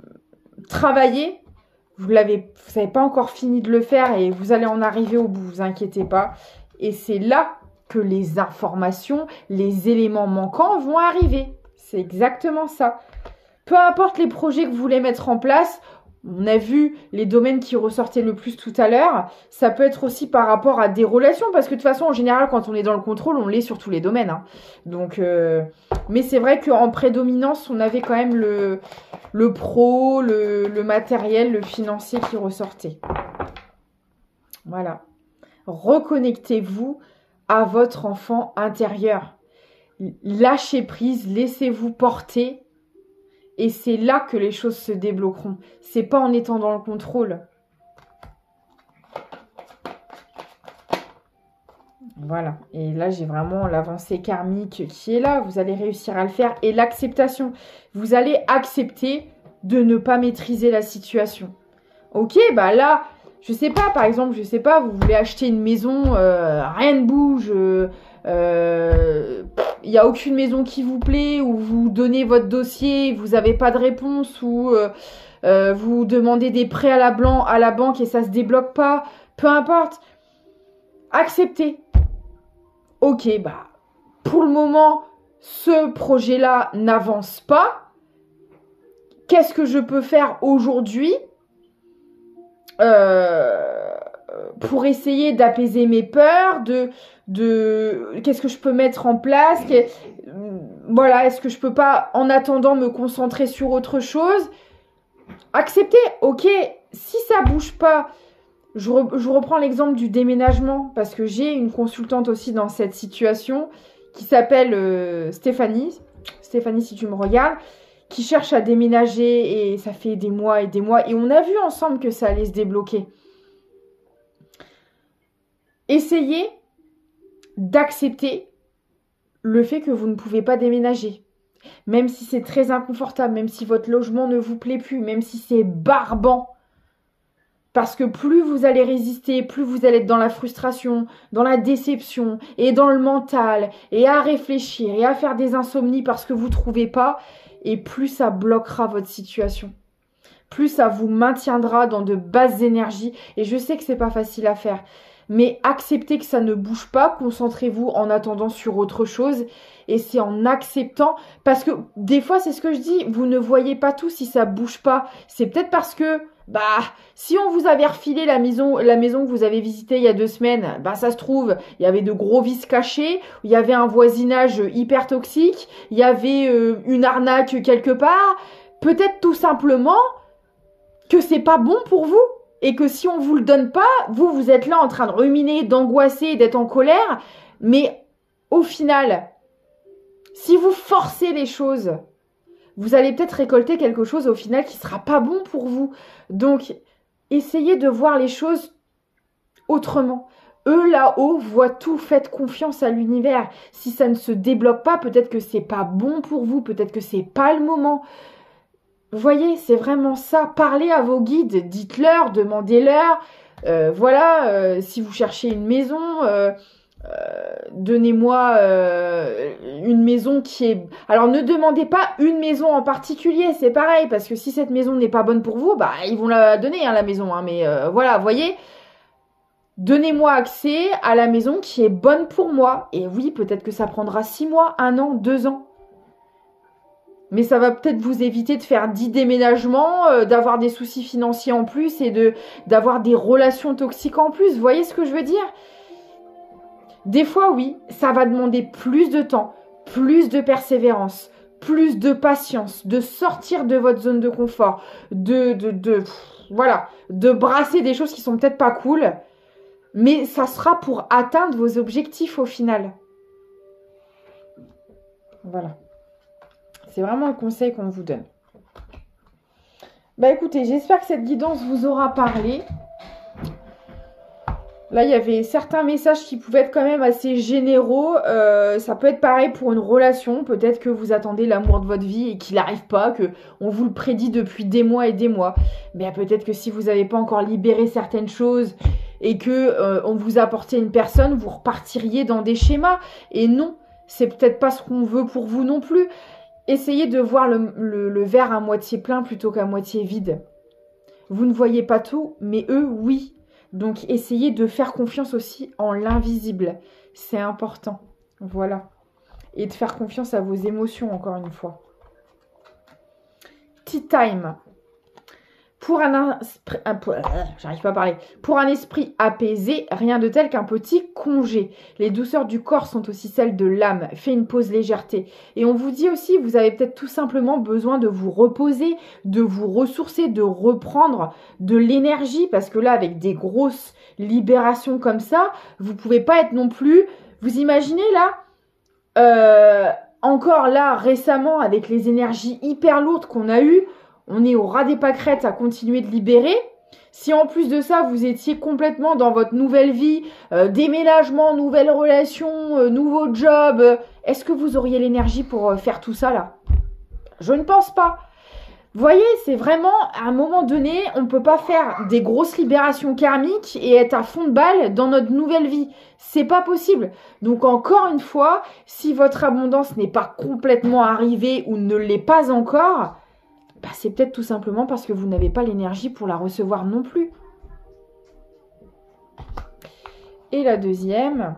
travaillé. Vous n'avez pas encore fini de le faire et vous allez en arriver au bout, vous inquiétez pas. Et c'est là que les informations, les éléments manquants vont arriver. C'est exactement ça. Peu importe les projets que vous voulez mettre en place, on a vu les domaines qui ressortaient le plus tout à l'heure. Ça peut être aussi par rapport à des relations, parce que de toute façon, en général, quand on est dans le contrôle, on l'est sur tous les domaines. Hein. Donc, mais c'est vrai qu'en prédominance, on avait quand même le pro, le matériel, le financier qui ressortait. Voilà. Reconnectez-vous à votre enfant intérieur. Lâchez prise, laissez-vous porter. Et c'est là que les choses se débloqueront. C'est pas en étant dans le contrôle. Voilà. Et là, j'ai vraiment l'avancée karmique qui est là. Vous allez réussir à le faire. Et l'acceptation. Vous allez accepter de ne pas maîtriser la situation. Ok, bah là, je sais pas, par exemple, je sais pas, vous voulez acheter une maison, rien ne bouge, il n'y a aucune maison qui vous plaît, ou vous donnez votre dossier, vous n'avez pas de réponse, ou vous demandez des prêts à la banque et ça se débloque pas, peu importe. Acceptez. Ok, bah, pour le moment, ce projet-là n'avance pas. Qu'est-ce que je peux faire aujourd'hui pour essayer d'apaiser mes peurs, qu'est-ce que je peux mettre en place, voilà, est-ce que je peux pas en attendant me concentrer sur autre chose, accepter, ok, si ça bouge pas, je reprends l'exemple du déménagement parce que j'ai une consultante aussi dans cette situation qui s'appelle Stéphanie, si tu me regardes, qui cherche à déménager et ça fait des mois et on a vu ensemble que ça allait se débloquer. Essayez d'accepter le fait que vous ne pouvez pas déménager. Même si c'est très inconfortable, même si votre logement ne vous plaît plus, même si c'est barbant. Parce que plus vous allez résister, plus vous allez être dans la frustration, dans la déception et dans le mental et à réfléchir et à faire des insomnies parce que vous ne trouvez pas. Et plus ça bloquera votre situation. Plus ça vous maintiendra dans de basses énergies. Et je sais que c'est pas facile à faire. Mais acceptez que ça ne bouge pas. Concentrez-vous en attendant sur autre chose. Et c'est en acceptant. Parce que des fois, c'est ce que je dis. Vous ne voyez pas tout si ça bouge pas. C'est peut-être parce que, si on vous avait refilé la maison que vous avez visitée il y a 2 semaines, ça se trouve, il y avait de gros vices cachés, il y avait un voisinage hyper toxique, il y avait une arnaque quelque part. Peut-être tout simplement que c'est pas bon pour vous. Et que si on vous le donne pas, vous êtes là en train de ruminer, d'angoisser, d'être en colère. Mais au final, si vous forcez les choses, vous allez peut-être récolter quelque chose au final qui sera pas bon pour vous. Donc, essayez de voir les choses autrement. Eux, là-haut, voient tout. Faites confiance à l'univers. Si ça ne se débloque pas, peut-être que c'est pas bon pour vous. Peut-être que c'est pas le moment. Vous voyez, c'est vraiment ça. Parlez à vos guides. Dites-leur, demandez-leur. Si vous cherchez une maison... donnez-moi une maison qui est... Alors, ne demandez pas une maison en particulier, c'est pareil, parce que si cette maison n'est pas bonne pour vous, ils vont la donner, la maison. Mais voilà, voyez, donnez-moi accès à la maison qui est bonne pour moi. Et oui, peut-être que ça prendra 6 mois, 1 an, 2 ans. Mais ça va peut-être vous éviter de faire 10 déménagements, d'avoir des soucis financiers en plus et d'avoir des relations toxiques en plus. Vous voyez ce que je veux dire ? Des fois, oui, ça va demander plus de temps, plus de persévérance, plus de patience, de sortir de votre zone de confort, de brasser des choses qui sont peut-être pas cool, mais ça sera pour atteindre vos objectifs au final. Voilà. C'est vraiment un conseil qu'on vous donne. Écoutez, j'espère que cette guidance vous aura parlé. Là, il y avait certains messages qui pouvaient être quand même assez généraux. Ça peut être pareil pour une relation. Peut-être que vous attendez l'amour de votre vie et qu'il n'arrive pas, qu'on vous le prédit depuis des mois et des mois. Mais peut-être que si vous n'avez pas encore libéré certaines choses et que on vous apportait une personne, vous repartiriez dans des schémas. Et non, c'est peut-être pas ce qu'on veut pour vous non plus. Essayez de voir le verre à moitié plein plutôt qu'à moitié vide. Vous ne voyez pas tout, mais eux, oui. Donc, essayez de faire confiance aussi en l'invisible. C'est important. Voilà. Et de faire confiance à vos émotions, encore une fois. Tea time. Pour un esprit apaisé, rien de tel qu'un petit congé. Les douceurs du corps sont aussi celles de l'âme. Fais une pause légèreté. Et on vous dit aussi, vous avez peut-être tout simplement besoin de vous reposer, de vous ressourcer, de reprendre de l'énergie. Parce que là, avec des grosses libérations comme ça, vous pouvez pas être non plus... Vous imaginez là encore là, récemment, avec les énergies hyper lourdes qu'on a eues, on est au ras des pâquerettes à continuer de libérer. Si en plus de ça, vous étiez complètement dans votre nouvelle vie, déménagement, nouvelle relation, nouveau job, est-ce que vous auriez l'énergie pour faire tout ça là? Je ne pense pas. Vous voyez, c'est vraiment, à un moment donné, on ne peut pas faire des grosses libérations karmiques et être à fond de balle dans notre nouvelle vie. C'est pas possible. Donc encore une fois, si votre abondance n'est pas complètement arrivée ou ne l'est pas encore, bah c'est peut-être tout simplement parce que vous n'avez pas l'énergie pour la recevoir non plus. Et la deuxième,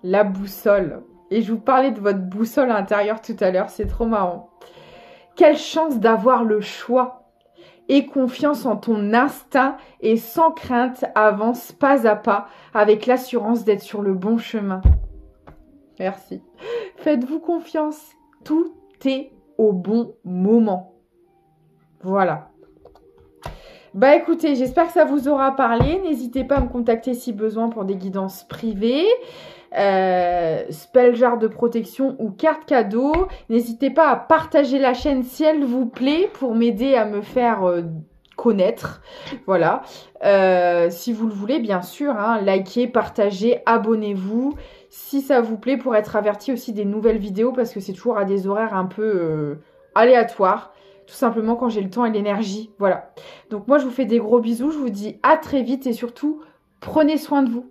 la boussole. Et je vous parlais de votre boussole intérieure tout à l'heure, c'est trop marrant. Quelle chance d'avoir le choix. Aie confiance en ton instinct et sans crainte, avance pas à pas avec l'assurance d'être sur le bon chemin. Merci. Faites-vous confiance. Tout est au bon moment. Voilà. Bah écoutez, j'espère que ça vous aura parlé. N'hésitez pas à me contacter si besoin pour des guidances privées. Spell jar de protection ou carte cadeau. N'hésitez pas à partager la chaîne si elle vous plaît pour m'aider à me faire connaître. Voilà. Si vous le voulez, bien sûr, hein, likez, partagez, abonnez-vous si ça vous plaît pour être averti aussi des nouvelles vidéos parce que c'est toujours à des horaires un peu aléatoires. Tout simplement quand j'ai le temps et l'énergie. Voilà. Donc moi, je vous fais des gros bisous. Je vous dis à très vite et surtout, prenez soin de vous.